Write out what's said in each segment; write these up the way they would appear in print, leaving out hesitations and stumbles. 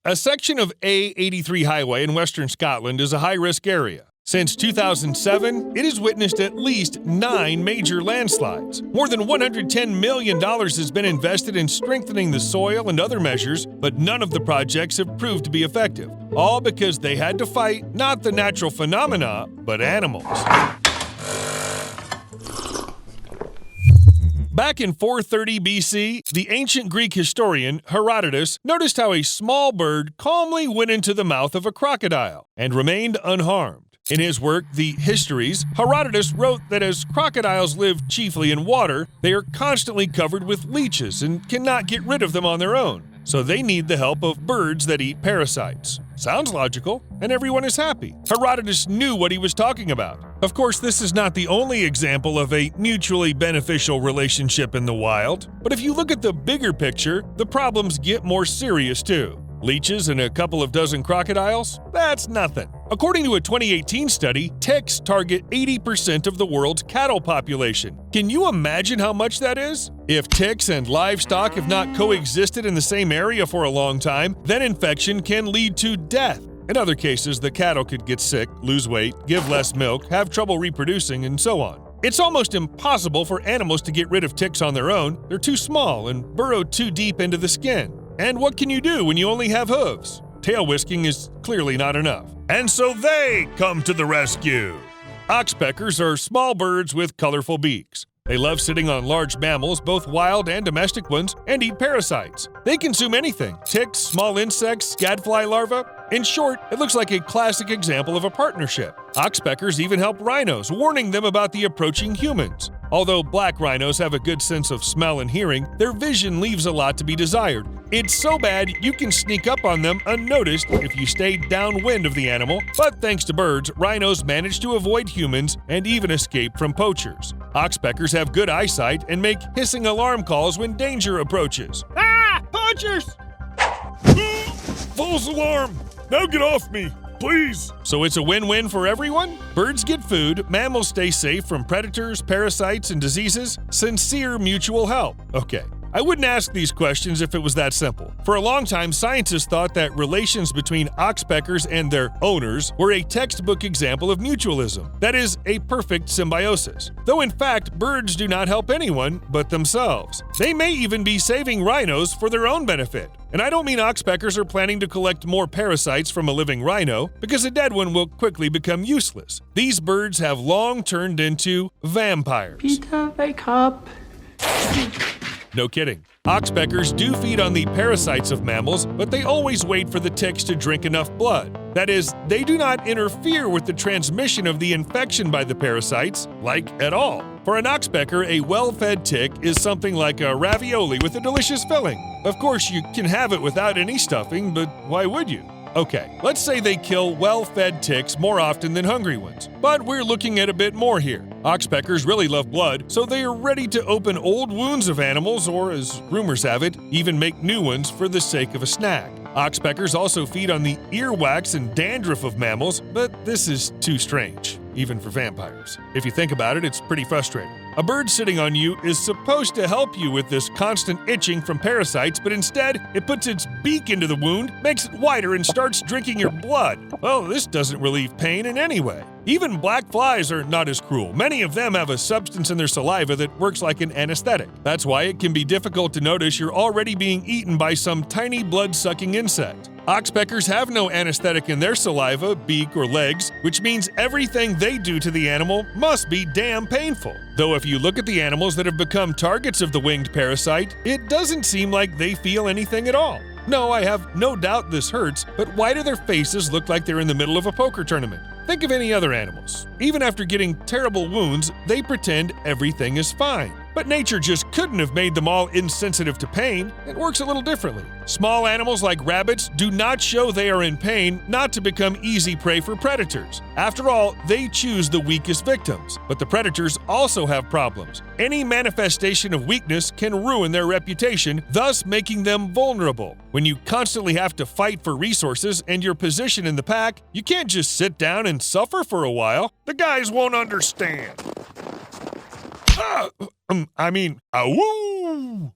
A section of A83 highway in western Scotland is a high-risk area. Since 2007, it has witnessed at least 9 major landslides. More than $110 million has been invested in strengthening the soil and other measures, but none of the projects have proved to be effective. All because they had to fight not the natural phenomena, but animals. Back in 430 BC, the ancient Greek historian Herodotus noticed how a small bird calmly went into the mouth of a crocodile and remained unharmed. In his work, The Histories, Herodotus wrote that as crocodiles live chiefly in water, they are constantly covered with leeches and cannot get rid of them on their own. So they need the help of birds that eat parasites. Sounds logical, and everyone is happy. Herodotus knew what he was talking about. Of course, this is not the only example of a mutually beneficial relationship in the wild, but if you look at the bigger picture, the problems get more serious too. Leeches and a couple of dozen crocodiles? That's nothing. According to a 2018 study, ticks target 80% of the world's cattle population. Can you imagine how much that is? If ticks and livestock have not coexisted in the same area for a long time, then infection can lead to death. In other cases, the cattle could get sick, lose weight, give less milk, have trouble reproducing, and so on. It's almost impossible for animals to get rid of ticks on their own. They're too small and burrow too deep into the skin. And what can you do when you only have hooves? Tail whisking is clearly not enough. And so they come to the rescue. Oxpeckers are small birds with colorful beaks. They love sitting on large mammals, both wild and domestic ones, and eat parasites. They consume anything: ticks, small insects, gadfly larvae. In short, it looks like a classic example of a partnership. Oxpeckers even help rhinos, warning them about the approaching humans. Although black rhinos have a good sense of smell and hearing, their vision leaves a lot to be desired. It's so bad you can sneak up on them unnoticed if you stay downwind of the animal, but thanks to birds, rhinos manage to avoid humans and even escape from poachers. Oxpeckers have good eyesight and make hissing alarm calls when danger approaches. Ah! Poachers! False alarm! Now get off me, please! So it's a win-win for everyone? Birds get food, mammals stay safe from predators, parasites, and diseases. Sincere mutual help. Okay. I wouldn't ask these questions if it was that simple. For a long time, scientists thought that relations between oxpeckers and their owners were a textbook example of mutualism. That is, a perfect symbiosis. Though in fact, birds do not help anyone but themselves. They may even be saving rhinos for their own benefit. And I don't mean oxpeckers are planning to collect more parasites from a living rhino, because a dead one will quickly become useless. These birds have long turned into vampires. Peter, wake up. No kidding. Oxpeckers do feed on the parasites of mammals, but they always wait for the ticks to drink enough blood. That is, they do not interfere with the transmission of the infection by the parasites, like at all. For an oxpecker, a well-fed tick is something like a ravioli with a delicious filling. Of course, you can have it without any stuffing, but why would you? Okay, let's say they kill well-fed ticks more often than hungry ones. But we're looking at a bit more here. Oxpeckers really love blood, so they are ready to open old wounds of animals or, as rumors have it, even make new ones for the sake of a snack. Oxpeckers also feed on the earwax and dandruff of mammals, but this is too strange, even for vampires. If you think about it, it's pretty frustrating. A bird sitting on you is supposed to help you with this constant itching from parasites, but instead, it puts its beak into the wound, makes it wider, and starts drinking your blood. Well, this doesn't relieve pain in any way. Even black flies are not as cruel. Many of them have a substance in their saliva that works like an anesthetic. That's why it can be difficult to notice you're already being eaten by some tiny blood-sucking insect. Oxpeckers have no anesthetic in their saliva, beak, or legs, which means everything they do to the animal must be damn painful. Though if you look at the animals that have become targets of the winged parasite, it doesn't seem like they feel anything at all. No, I have no doubt this hurts, but why do their faces look like they're in the middle of a poker tournament? Think of any other animals. Even after getting terrible wounds, they pretend everything is fine. But nature just couldn't have made them all insensitive to pain. It works a little differently. Small animals like rabbits do not show they are in pain not to become easy prey for predators. After all, they choose the weakest victims. But the predators also have problems. Any manifestation of weakness can ruin their reputation, thus making them vulnerable. When you constantly have to fight for resources and your position in the pack, you can't just sit down and suffer for a while. The guys won't understand. Awoo!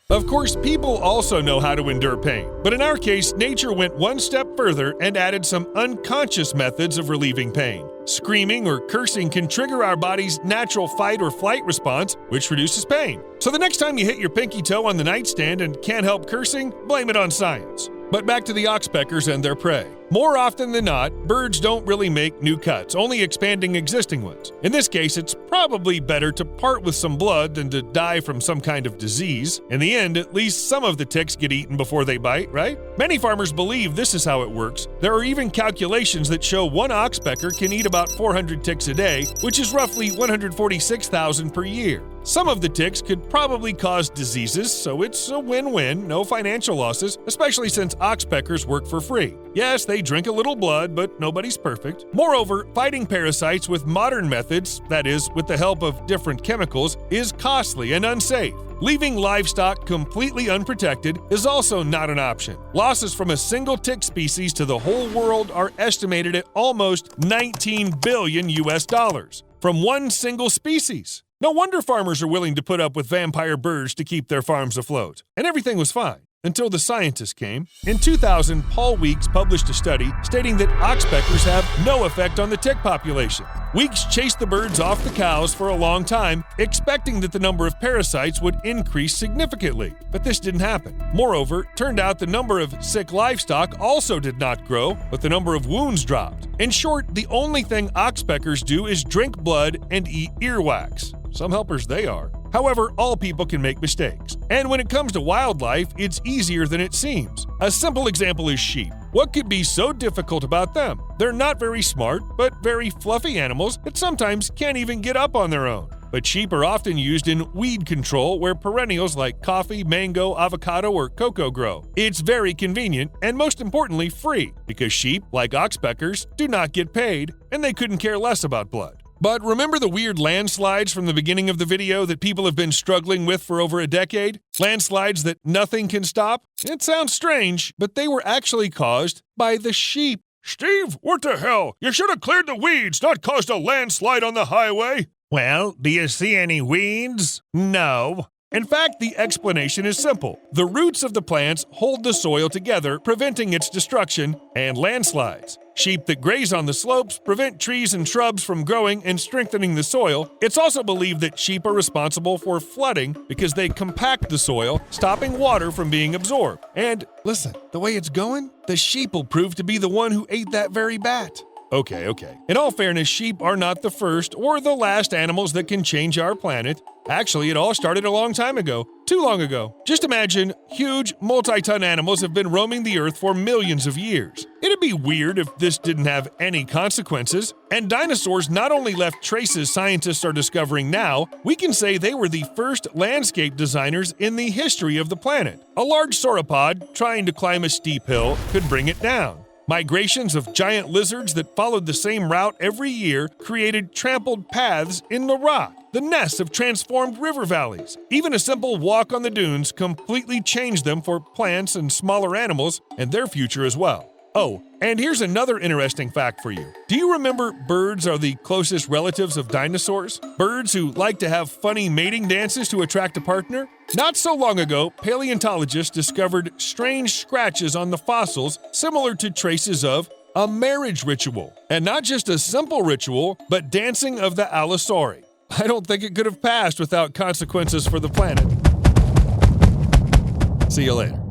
Of course, people also know how to endure pain, but in our case, nature went one step further and added some unconscious methods of relieving pain. Screaming or cursing can trigger our body's natural fight or flight response, which reduces pain. So the next time you hit your pinky toe on the nightstand and can't help cursing, blame it on science. But back to the oxpeckers and their prey. More often than not, birds don't really make new cuts, only expanding existing ones. In this case, it's probably better to part with some blood than to die from some kind of disease. In the end, at least some of the ticks get eaten before they bite, right? Many farmers believe this is how it works. There are even calculations that show one oxpecker can eat about 400 ticks a day, which is roughly 146,000 per year. Some of the ticks could probably cause diseases, so it's a win-win, no financial losses, especially since oxpeckers work for free. Yes, they drink a little blood, but nobody's perfect. Moreover, fighting parasites with modern methods, that is, with the help of different chemicals, is costly and unsafe. Leaving livestock completely unprotected is also not an option. Losses from a single tick species to the whole world are estimated at almost $19 billion from one single species. No wonder farmers are willing to put up with vampire birds to keep their farms afloat. And everything was fine until the scientists came. In 2000, Paul Weeks published a study stating that oxpeckers have no effect on the tick population. Weeks chased the birds off the cows for a long time, expecting that the number of parasites would increase significantly. But this didn't happen. Moreover, it turned out the number of sick livestock also did not grow, but the number of wounds dropped. In short, the only thing oxpeckers do is drink blood and eat earwax. Some helpers they are. However, all people can make mistakes. And when it comes to wildlife, it's easier than it seems. A simple example is sheep. What could be so difficult about them? They're not very smart, but very fluffy animals that sometimes can't even get up on their own. But sheep are often used in weed control where perennials like coffee, mango, avocado, or cocoa grow. It's very convenient and most importantly free because sheep, like oxpeckers, do not get paid and they couldn't care less about blood. But remember the weird landslides from the beginning of the video that people have been struggling with for over a decade? Landslides that nothing can stop? It sounds strange, but they were actually caused by the sheep. Steve, what the hell? You should have cleared the weeds, not caused a landslide on the highway. Well, do you see any weeds? No. In fact, the explanation is simple. The roots of the plants hold the soil together, preventing its destruction and landslides. Sheep that graze on the slopes prevent trees and shrubs from growing and strengthening the soil. It's also believed that sheep are responsible for flooding because they compact the soil, stopping water from being absorbed. And listen, the way it's going, the sheep will prove to be the one who ate that very bat. Okay. In all fairness, sheep are not the first or the last animals that can change our planet. Actually, it all started a long time ago. Too long ago. Just imagine, huge, multi-ton animals have been roaming the earth for millions of years. It'd be weird if this didn't have any consequences. And dinosaurs not only left traces scientists are discovering now, we can say they were the first landscape designers in the history of the planet. A large sauropod trying to climb a steep hill could bring it down. Migrations of giant lizards that followed the same route every year created trampled paths in the rock, the nests of transformed river valleys. Even a simple walk on the dunes completely changed them for plants and smaller animals and their future as well. Oh, and here's another interesting fact for you. Do you remember birds are the closest relatives of dinosaurs? Birds who like to have funny mating dances to attract a partner? Not so long ago, paleontologists discovered strange scratches on the fossils similar to traces of a marriage ritual. And not just a simple ritual, but dancing of the Allosauri. I don't think it could have passed without consequences for the planet. See you later.